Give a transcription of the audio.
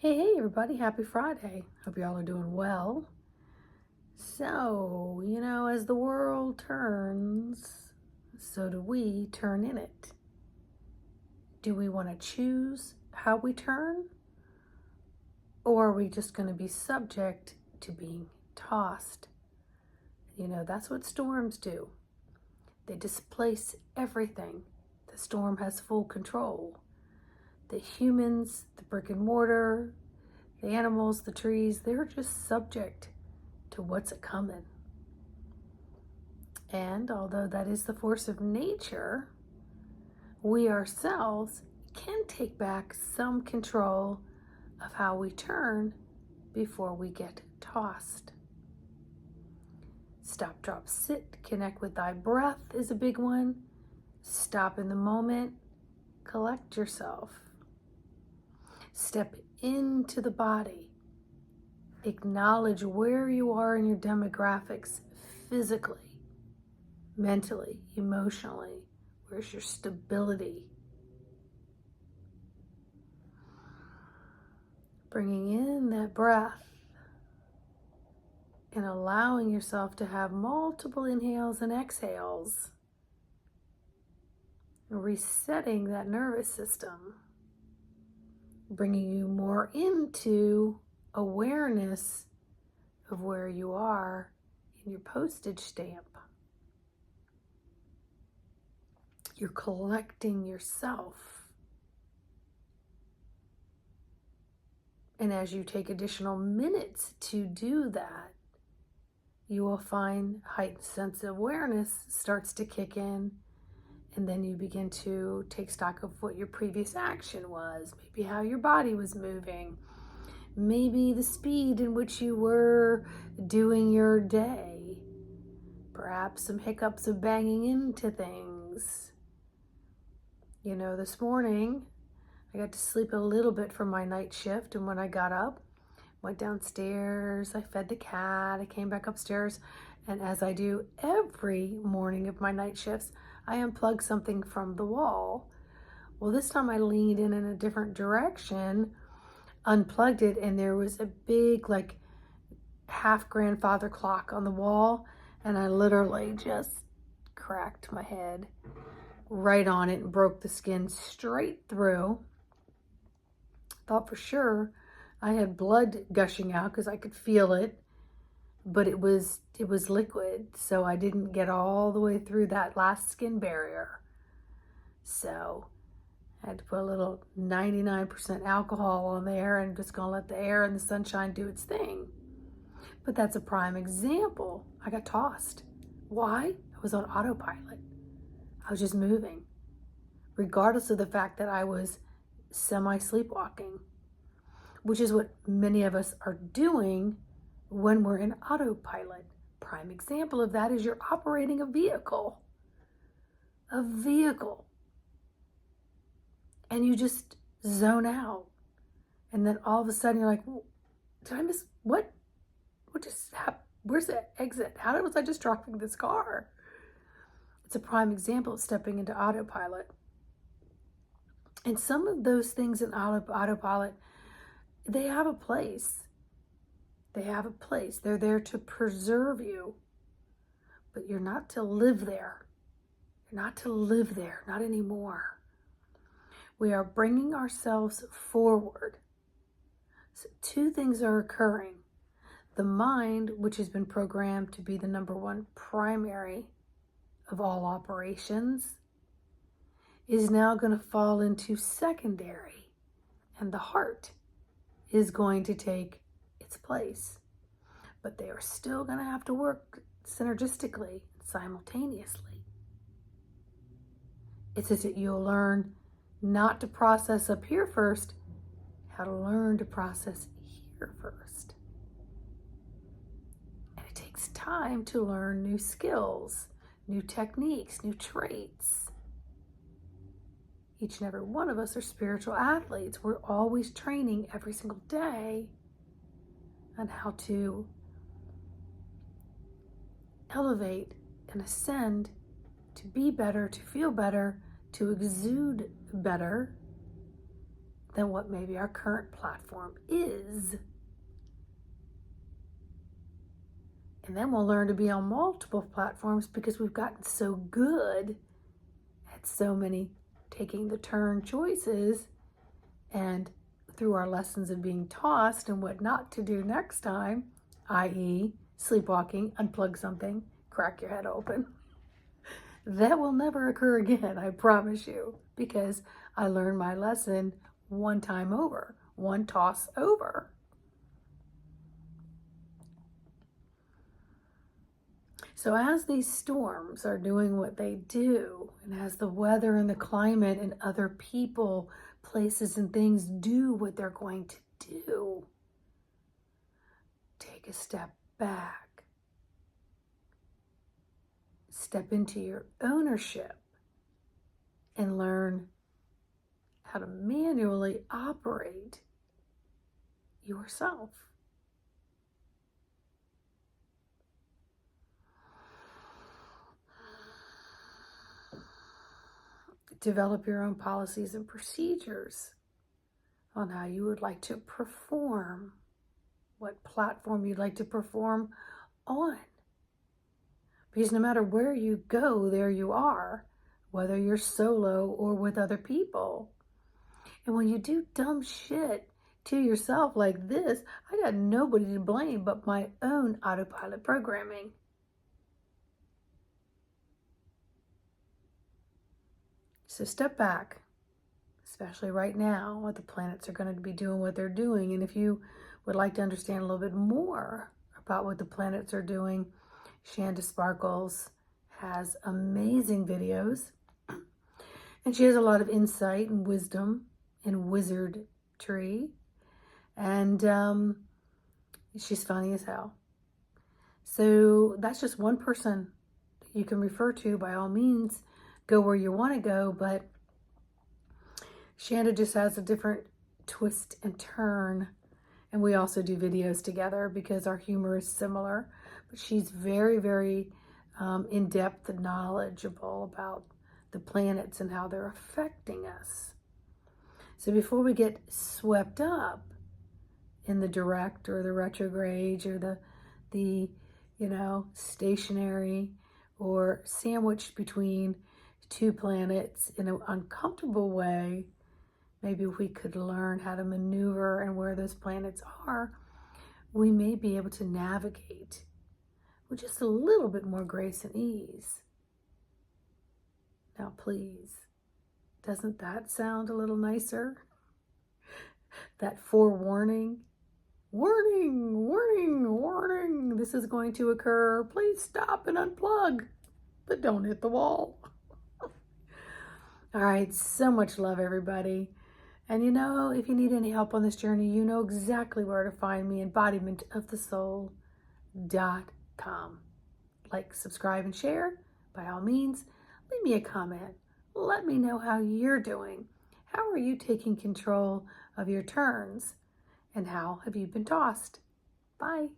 Hey, everybody, happy Friday. Hope y'all are doing well. So, as the world turns, so do we turn in it. Do we want to choose how we turn? Or are we just going to be subject to being tossed? That's what storms do. They displace everything. The storm has full control. The humans, the brick and mortar, the animals, the trees, they're just subject to what's a coming. And although that is the force of nature, we ourselves can take back some control of how we turn before we get tossed. Stop, drop, sit, connect with thy breath is a big one. Stop in the moment, collect yourself. Step into the body. Acknowledge where you are in your demographics physically, mentally, emotionally. Where's your stability? Bringing in that breath and allowing yourself to have multiple inhales and exhales. Resetting that nervous system. Bringing you more into awareness of where you are in your postage stamp. You're collecting yourself. And as you take additional minutes to do that, you will find heightened sense of awareness starts to kick in, and then you begin to take stock of what your previous action was, maybe how your body was moving, maybe the speed in which you were doing your day, perhaps some hiccups of banging into things. This morning, I got to sleep a little bit from my night shift, and when I got up, went downstairs, I fed the cat, I came back upstairs, and as I do every morning of my night shifts, I unplug something from the wall. Well, this time I leaned in a different direction, unplugged it, and there was a big, half grandfather clock on the wall, and I literally just cracked my head right on it and broke the skin straight through. Thought for sure I had blood gushing out because I could feel it, but it was liquid, so I didn't get all the way through that last skin barrier. So I had to put a little 99% alcohol on there and just gonna let the air and the sunshine do its thing. But that's a prime example. I got tossed. Why? I was on autopilot. I was just moving, regardless of the fact that I was semi-sleepwalking, which is what many of us are doing when we're in autopilot. Prime example of that is you're operating a vehicle. And you just zone out. And then all of a sudden you're like, did I miss, what just happened? Where's the exit? How was I just driving this car? It's a prime example of stepping into autopilot. And some of those things in autopilot, they have a place. They're there to preserve you. But you're not to live there. Not anymore. We are bringing ourselves forward. So two things are occurring. The mind, which has been programmed to be the number one primary of all operations, is now going to fall into secondary, and the heart is going to take its place. But they are still going to have to work synergistically, simultaneously. It's as if you'll learn not to process up here first, how to learn to process here first. And it takes time to learn new skills, new techniques, new traits. Each and every one of us are spiritual athletes. We're always training every single day on how to elevate and ascend, to be better, to feel better, to exude better, than what maybe our current platform is. And then we'll learn to be on multiple platforms because we've gotten so good at so many taking the turn choices, and through our lessons of being tossed and what not to do next time, i.e. sleepwalking, unplug something, crack your head open. That will never occur again, I promise you, because I learned my lesson one time over, one toss over. So as these storms are doing what they do, and as the weather and the climate and other people, places and things do what they're going to do, take a step back. Step into your ownership and learn how to manually operate yourself. Develop your own policies and procedures on how you would like to perform, what platform you'd like to perform on. Because no matter where you go, there you are, whether you're solo or with other people. And when you do dumb shit to yourself like this, I got nobody to blame but my own autopilot programming. So step back, especially right now, what the planets are going to be doing what they're doing. And if you would like to understand a little bit more about what the planets are doing, Shanda Sparkles has amazing videos. And she has a lot of insight and wisdom and wizardry. And she's funny as hell. So that's just one person that you can refer to. By all means, go where you want to go, but Shanda just has a different twist and turn. And we also do videos together because our humor is similar. But she's very, very in-depth and knowledgeable about the planets and how they're affecting us. So before we get swept up in the direct or the retrograde or the stationary or sandwiched between two planets in an uncomfortable way, maybe if we could learn how to maneuver and where those planets are, we may be able to navigate with just a little bit more grace and ease. Now, please, doesn't that sound a little nicer? That forewarning. Warning, warning, warning. This is going to occur. Please stop and unplug, but don't hit the wall. All right, so much love, everybody. And if you need any help on this journey, you know exactly where to find me, embodimentofthesoul.com. Like, subscribe, and share. By all means, leave me a comment. Let me know how you're doing. How are you taking control of your turns? And how have you been tossed? Bye.